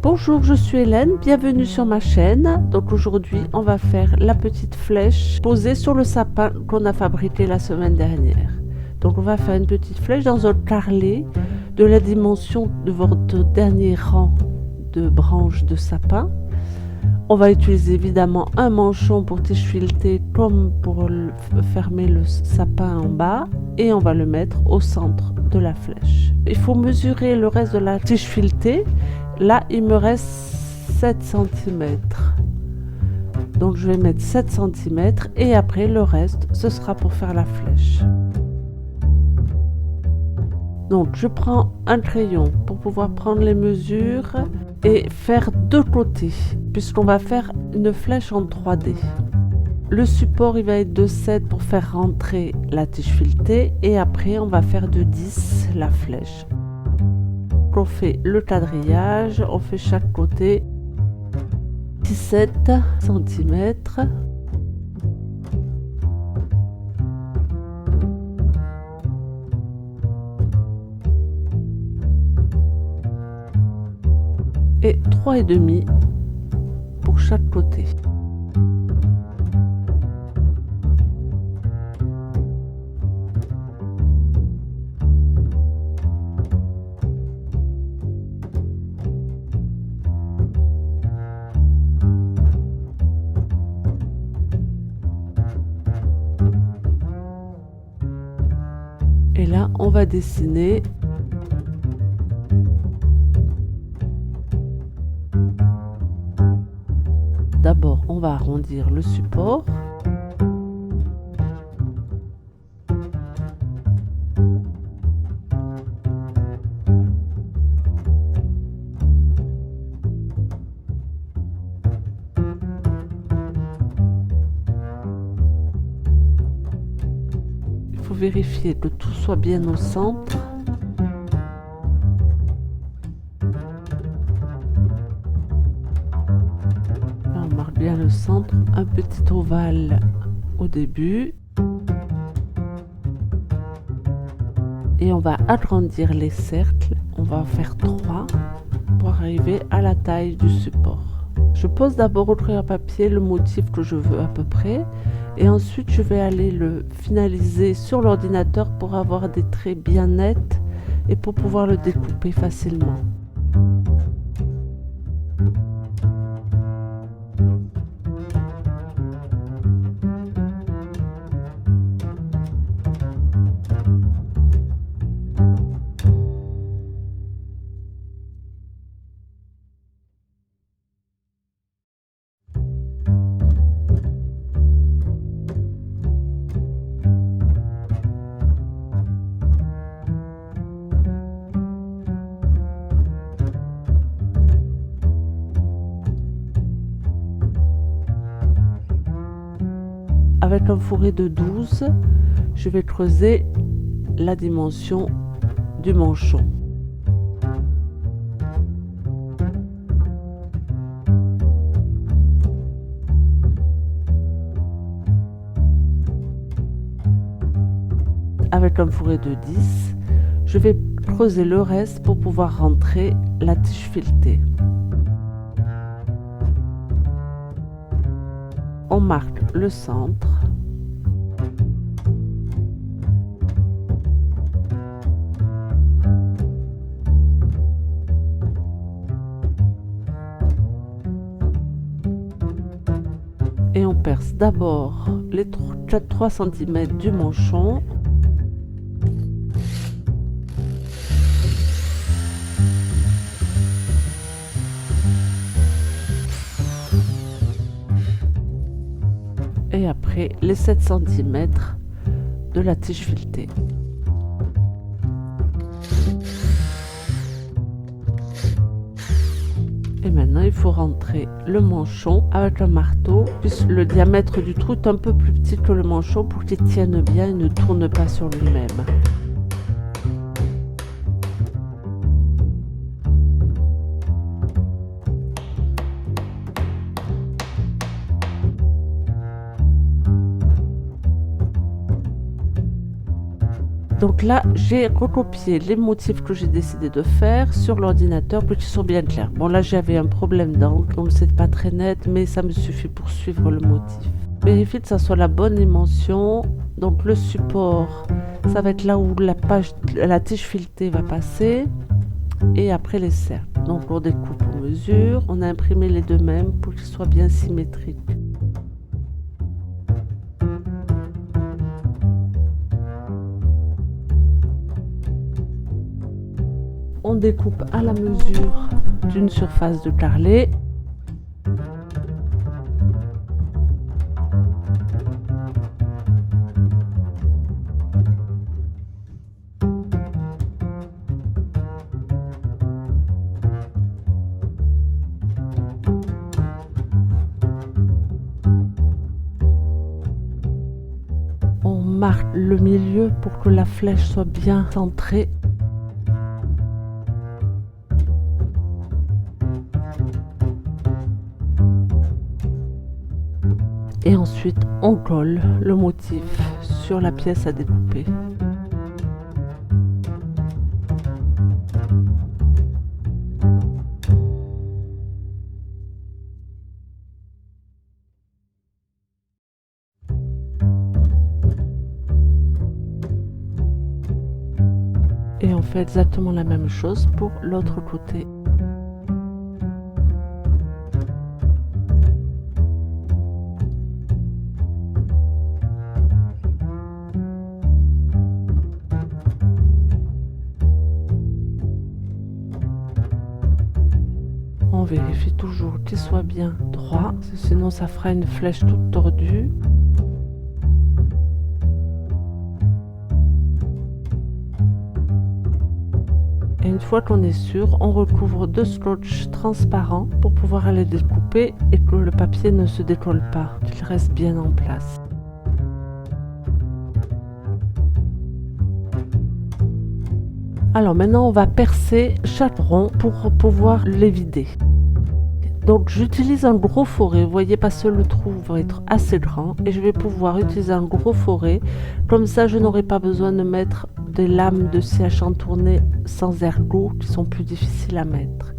Bonjour, je suis Hélène, bienvenue sur ma chaîne. Donc aujourd'hui, on va faire la petite flèche posée sur le sapin qu'on a fabriqué la semaine dernière. Donc on va faire une petite flèche dans un carrelé de la dimension de votre dernier rang de branches de sapin. On va utiliser évidemment un manchon pour tige-fileter comme pour fermer le sapin en bas et on va le mettre au centre de la flèche. Il faut mesurer le reste de la tige filetée. Là, il me reste 7 cm. Donc je vais mettre 7 cm et après le reste, ce sera pour faire la flèche. Donc je prends un crayon pour pouvoir prendre les mesures et faire deux côtés, puisqu'on va faire une flèche en 3D. Le support il va être de 7 pour faire rentrer la tige filetée et après on va faire de 10 la flèche. On fait le quadrillage, on fait chaque côté 17 cm. Et 3,5 pour chaque côté. Et là, on va dessiner d'abord, on va arrondir le support. Il faut vérifier que tout soit bien au centre. Bien le centre, un petit ovale au début et on va agrandir les cercles, on va en faire 3 pour arriver à la taille du support. Je pose d'abord au crayon à papier le motif que je veux à peu près et ensuite je vais aller le finaliser sur l'ordinateur pour avoir des traits bien nets et pour pouvoir le découper facilement. Avec un fourré de 12, je vais creuser la dimension du manchon. Avec un fourré de 10, je vais creuser le reste pour pouvoir rentrer la tige filetée. On marque le centre. Et on perce d'abord les 3 cm du manchon. Et après les 7 cm de la tige filetée. Et maintenant il faut rentrer le manchon avec un marteau, puisque le diamètre du trou est un peu plus petit que le manchon pour qu'il tienne bien et ne tourne pas sur lui-même. Donc là, j'ai recopié les motifs que j'ai décidé de faire sur l'ordinateur pour qu'ils soient bien clairs. Bon, là, j'avais un problème d'angle, donc c'est pas très net, mais ça me suffit pour suivre le motif. Vérifiez que ça soit la bonne dimension. Donc le support, ça va être là où la tige filetée va passer. Et après les cercles. Donc on découpe, on mesure. On a imprimé les deux mêmes pour qu'ils soient bien symétriques. On découpe à la mesure d'une surface de carrelé. On marque le milieu pour que la flèche soit bien centrée. Et ensuite, on colle le motif sur la pièce à découper. Et on fait exactement la même chose pour l'autre côté. On vérifie toujours qu'il soit bien droit, sinon ça fera une flèche toute tordue. Et une fois qu'on est sûr, on recouvre de scotch transparent pour pouvoir aller découper et que le papier ne se décolle pas, qu'il reste bien en place. Alors maintenant, on va percer chaque rond pour pouvoir les vider. Donc j'utilise un gros forêt, vous voyez, parce que le trou va être assez grand et je vais pouvoir utiliser un gros forêt. Comme ça, je n'aurai pas besoin de mettre des lames de scie à chantourner sans ergot qui sont plus difficiles à mettre.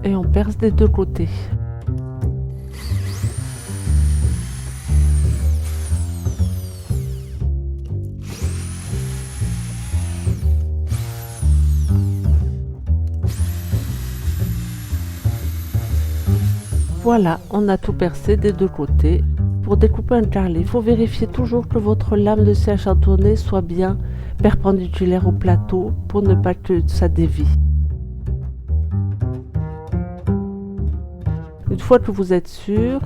Et on perce des deux côtés. Voilà, on a tout percé des deux côtés. Pour découper un carrelé, il faut vérifier toujours que votre lame de scie à chantourner soit bien perpendiculaire au plateau pour ne pas que ça dévie. Une fois que vous êtes sûr,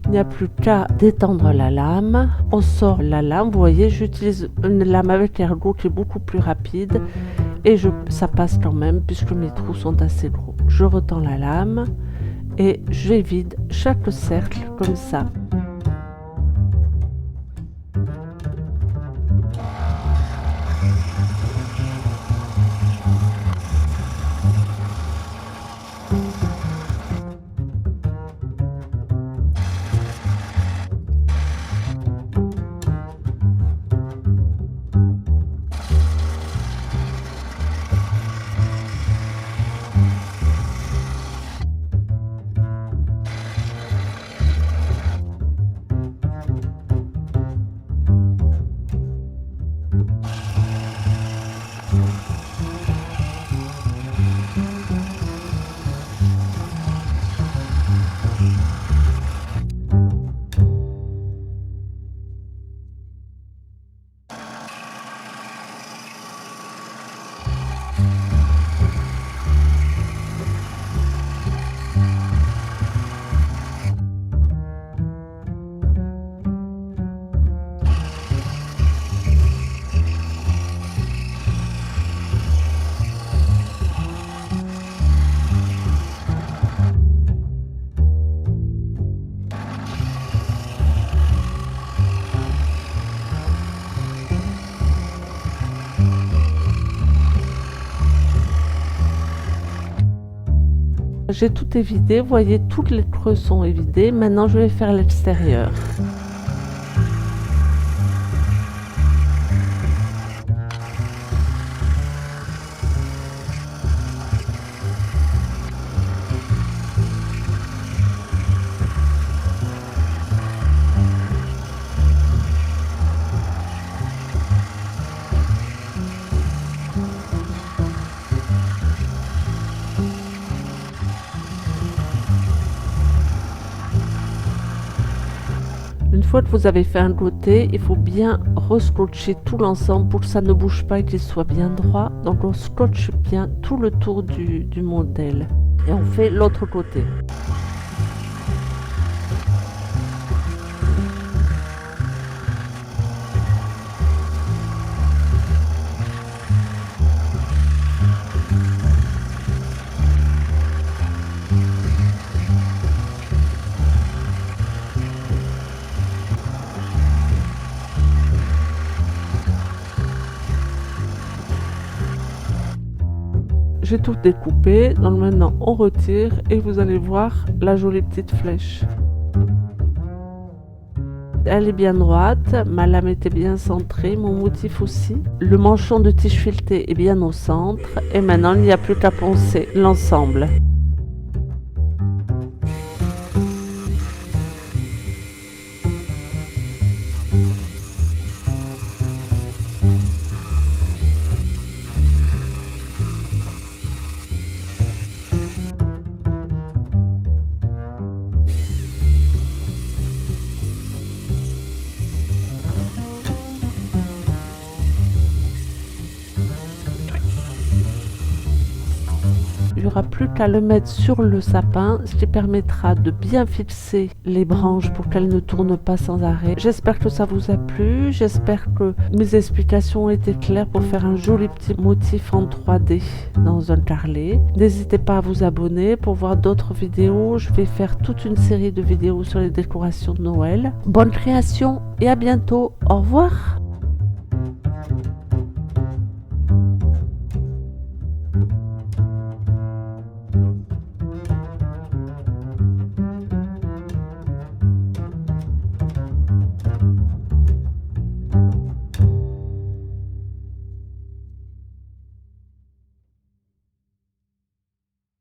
il n'y a plus qu'à détendre la lame. On sort la lame, vous voyez, j'utilise une lame avec ergot qui est beaucoup plus rapide et ça passe quand même puisque mes trous sont assez gros. Je retends la lame et je vide chaque cercle comme ça. J'ai tout évidé, vous voyez, toutes les creux sont évidés. Maintenant, je vais faire l'extérieur. Une fois que vous avez fait un côté, il faut bien rescotcher tout l'ensemble pour que ça ne bouge pas et qu'il soit bien droit. Donc on scotche bien tout le tour du modèle. Et on fait l'autre côté. J'ai tout découpé, donc maintenant on retire et vous allez voir la jolie petite flèche. Elle est bien droite, ma lame était bien centrée, mon motif aussi. Le manchon de tige filetée est bien au centre et maintenant il n'y a plus qu'à poncer l'ensemble. Il n'y aura plus qu'à le mettre sur le sapin, ce qui permettra de bien fixer les branches pour qu'elles ne tournent pas sans arrêt. J'espère que ça vous a plu, j'espère que mes explications ont été claires pour faire un joli petit motif en 3D dans un carrelet. N'hésitez pas à vous abonner pour voir d'autres vidéos. Je vais faire toute une série de vidéos sur les décorations de Noël. Bonne création et à bientôt. Au revoir.